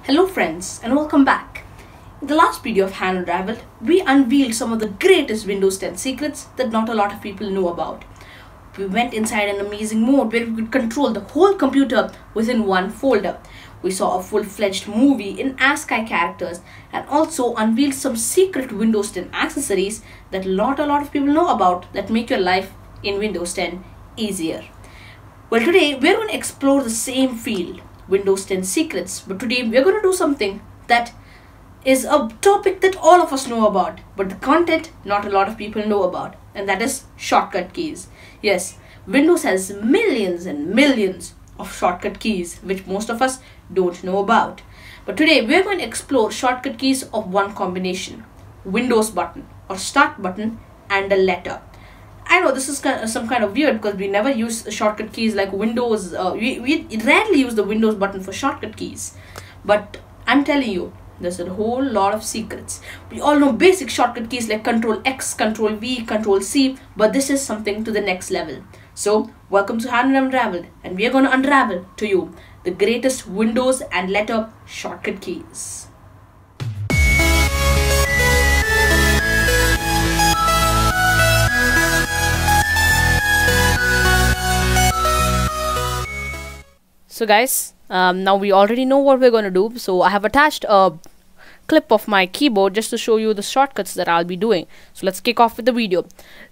Hello friends and welcome back. In the last video of Unravelled, we unveiled some of the greatest Windows 10 secrets that not a lot of people know about. We went inside an amazing mode where we could control the whole computer within one folder. We saw a full-fledged movie in ASCII characters and also unveiled some secret Windows 10 accessories that not a lot of people know about that make your life in Windows 10 easier. Well, today we're going to explore the same field, Windows 10 secrets, but today we're going to do something that is a topic that all of us know about, but the content not a lot of people know about, and that is shortcut keys. Yes, Windows has millions and millions of shortcut keys which most of us don't know about. But today we're going to explore shortcut keys of one combination, Windows button or start button and a letter. I know this is some kind of weird because we never use shortcut keys like Windows. We rarely use the Windows button for shortcut keys. But I'm telling you, there's a whole lot of secrets. We all know basic shortcut keys like Control X, Control V, Control C, but this is something to the next level. So, welcome to Unravelled, and we are going to unravel to you the greatest Windows and letter shortcut keys. So guys, now we already know what we're going to do. So I have attached a clip of my keyboard just to show you the shortcuts that I'll be doing. So let's kick off with the video.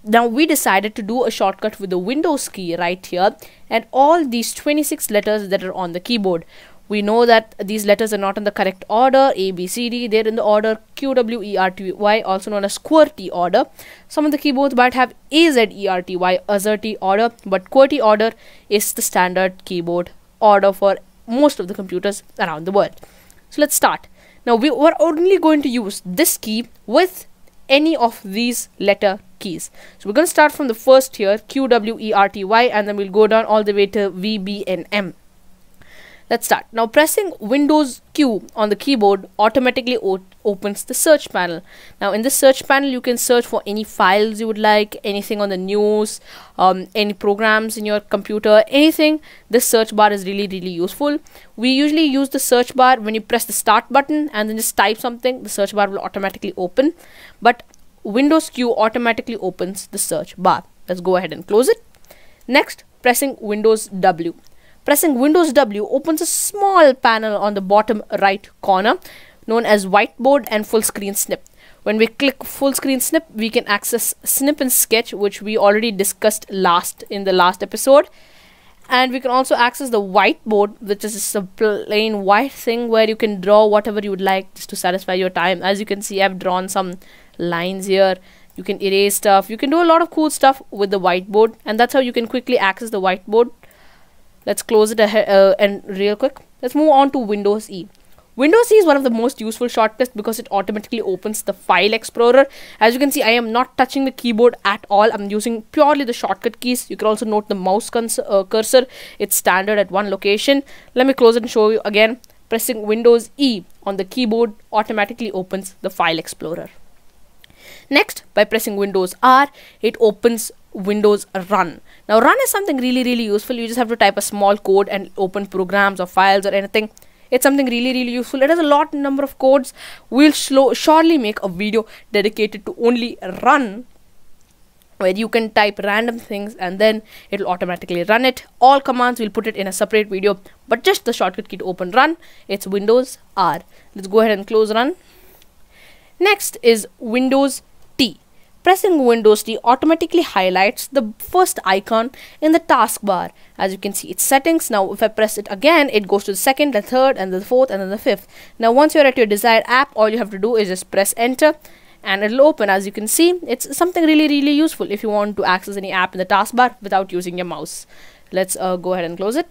Now we decided to do a shortcut with the Windows key right here and all these 26 letters that are on the keyboard. We know that these letters are not in the correct order, A, B, C, D. They're in the order Q, W, E, R, T, Y, also known as QWERTY order. Some of the keyboards might have A, Z, E, R, T, Y, AZERTY order, but QWERTY order is the standard keyboard order for most of the computers around the world. So let's start. Now we were only going to use this key with any of these letter keys. So we're going to start from the first here, Q, W, E, R, T, Y, and then we'll go down all the way to V, B, and M. Let's start. Now pressing Windows Q on the keyboard automatically opens the search panel. Now in this search panel you can search for any files you would like, anything on the news, any programs in your computer, anything. This search bar is really useful. We usually use the search bar when you press the start button and then just type something, the search bar will automatically open. But Windows Q automatically opens the search bar. Let's go ahead and close it. Next, pressing Windows W. Pressing Windows W opens a small panel on the bottom right corner known as whiteboard and full screen snip. When we click full screen snip, we can access snip and sketch, which we already discussed in the last episode. And we can also access the whiteboard, which is just a plain white thing where you can draw whatever you would like just to satisfy your time. As you can see, I've drawn some lines here. You can erase stuff. You can do a lot of cool stuff with the whiteboard, and that's how you can quickly access the whiteboard. Let's close it and real quick. Let's move on to Windows E. Windows E is one of the most useful shortcuts because it automatically opens the file explorer. As you can see, I am not touching the keyboard at all. I'm using purely the shortcut keys. You can also note the mouse cursor. It's standard at one location. Let me close it and show you again. Pressing Windows E on the keyboard automatically opens the file explorer. Next, by pressing Windows R, it opens Windows Run. Now run is something really useful. You just have to type a small code and open programs or files or anything. It's something really useful. It has a number of codes. We'll surely make a video dedicated to only run, where you can type random things and then it'll automatically run it. All commands we'll put it in a separate video, but just the shortcut key to open run, it's Windows R. Let's go ahead and close run. Next is Windows T. Pressing Windows T automatically highlights the first icon in the taskbar. As you can see, it's settings. Now if I press it again, it goes to the second, the third, and the fourth, and then the fifth. Now once you're at your desired app, all you have to do is just press enter and it'll open. As you can see, it's something really useful if you want to access any app in the taskbar without using your mouse. Let's go ahead and close it.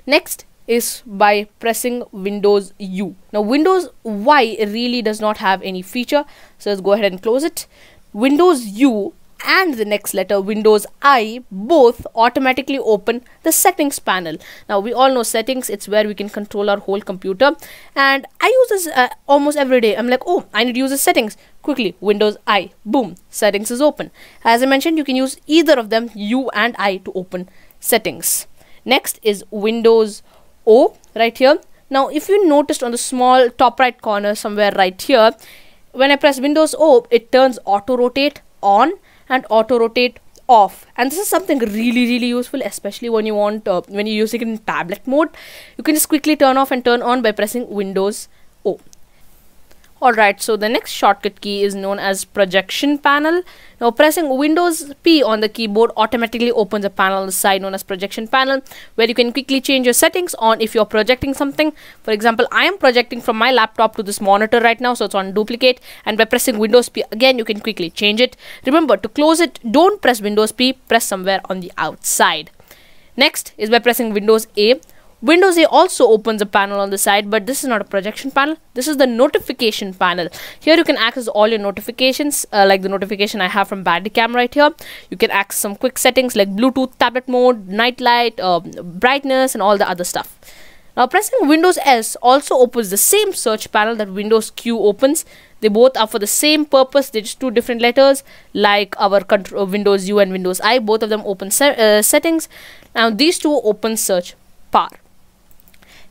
Next is by pressing Windows U. Now Windows Y really does not have any feature, so let's go ahead and close it. Windows U and the next letter Windows I both automatically open the settings panel. Now we all know settings, it's where we can control our whole computer, and I use this almost every day. I'm like, oh, I need to use the settings. Quickly, Windows I, boom, settings is open. As I mentioned, you can use either of them, U and I, to open settings. Next is Windows O right here. Now if you noticed on the small top right corner somewhere right here, when I press Windows O, it turns auto rotate on and auto rotate off, and this is something really useful, especially when you want when you're using it in tablet mode. You can just quickly turn off and turn on by pressing Windows O. Alright, so the next shortcut key is known as projection panel. Now pressing Windows P on the keyboard automatically opens a panel on the side known as projection panel, where you can quickly change your settings on if you're projecting something. For example, I am projecting from my laptop to this monitor right now, so it's on duplicate, and by pressing Windows P again you can quickly change it. Remember, to close it, don't press Windows P, press somewhere on the outside. Next is by pressing Windows A. Windows A also opens a panel on the side, but this is not a projection panel. This is the notification panel. Here you can access all your notifications, like the notification I have from Bandicam right here. You can access some quick settings like Bluetooth, tablet mode, night light, brightness, and all the other stuff. Now pressing Windows S also opens the same search panel that Windows Q opens. They both are for the same purpose. They're just two different letters, like our Windows U and Windows I. Both of them open settings. Now these two open search bar.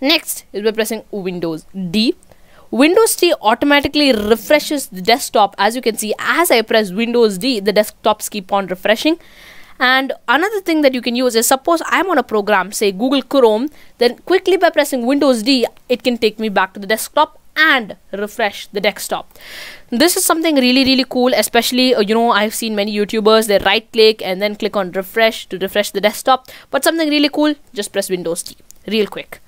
Next is by pressing Windows D. Windows D automatically refreshes the desktop. As you can see, as I press Windows D, the desktops keep on refreshing. And another thing that you can use is, suppose I'm on a program, say Google Chrome, then quickly by pressing Windows D, it can take me back to the desktop and refresh the desktop. This is something really cool, especially I've seen many YouTubers, they right click and then click on refresh to refresh the desktop. But something really cool, just press Windows D real quick.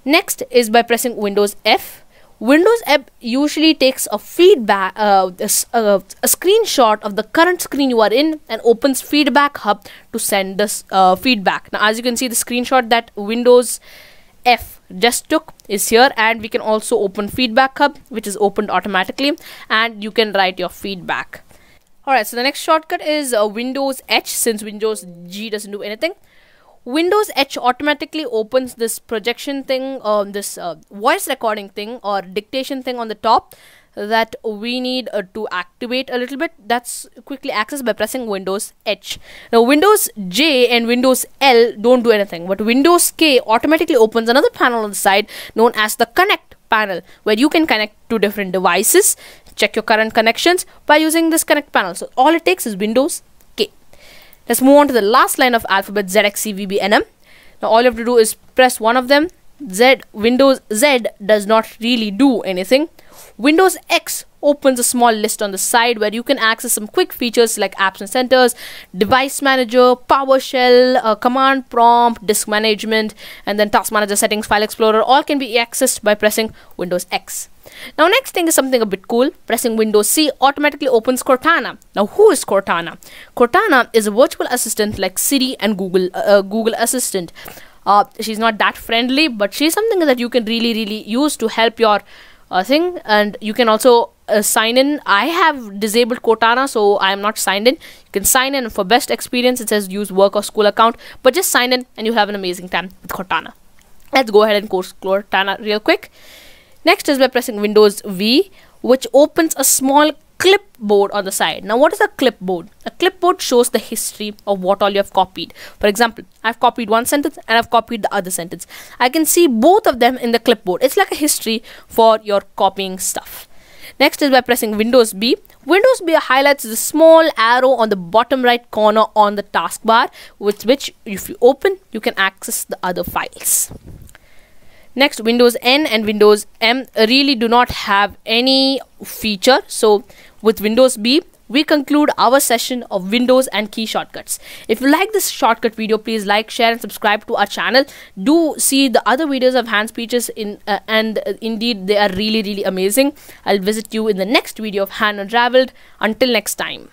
Next is by pressing Windows F. Windows F usually takes a feedback, a screenshot of the current screen you are in and opens Feedback Hub to send this feedback. Now, as you can see, the screenshot that Windows F just took is here, and we can also open Feedback Hub, which is opened automatically, and you can write your feedback. Alright, so the next shortcut is Windows H, since Windows G doesn't do anything. Windows H automatically opens this projection thing, this voice recording thing or dictation thing on the top that we need to activate a little bit. That's quickly accessed by pressing Windows H. Now Windows J and Windows L don't do anything, but Windows K automatically opens another panel on the side known as the Connect panel, where you can connect to different devices, check your current connections by using this Connect panel. So all it takes is Windows K. Let's move on to the last line of alphabet, ZXCVBNM. Now all you have to do is press one of them. Windows Z does not really do anything. Windows X opens a small list on the side where you can access some quick features like apps and centers, device manager, PowerShell, command prompt, disk management, and then task manager, settings, file explorer. All can be accessed by pressing Windows X. Now next thing is something a bit cool. Pressing Windows C automatically opens Cortana. Now who is Cortana? Cortana is a virtual assistant like Siri and Google Assistant. She's not that friendly, but she's something that you can really use to help your thing, and you can also sign in. I have disabled Cortana, so I am not signed in. You can sign in for best experience. It says use work or school account, but just sign in and you have an amazing time with Cortana. Let's go ahead and course Cortana real quick. Next is by pressing Windows V, which opens a small clipboard on the side. Now what is a clipboard? A clipboard shows the history of what all you have copied. For example, I've copied one sentence and I've copied the other sentence. I can see both of them in the clipboard. It's like a history for your copying stuff. Next is by pressing Windows B. Windows B highlights the small arrow on the bottom right corner on the taskbar, with which if you open, you can access the other files. Next, Windows N and Windows M really do not have any feature. So with Windows B, we conclude our session of Windows and key shortcuts. If you like this shortcut video, please like, share and subscribe to our channel. Do see the other videos of hand speeches and indeed they are really amazing. I'll visit you in the next video of Hand Unravelled. Until next time.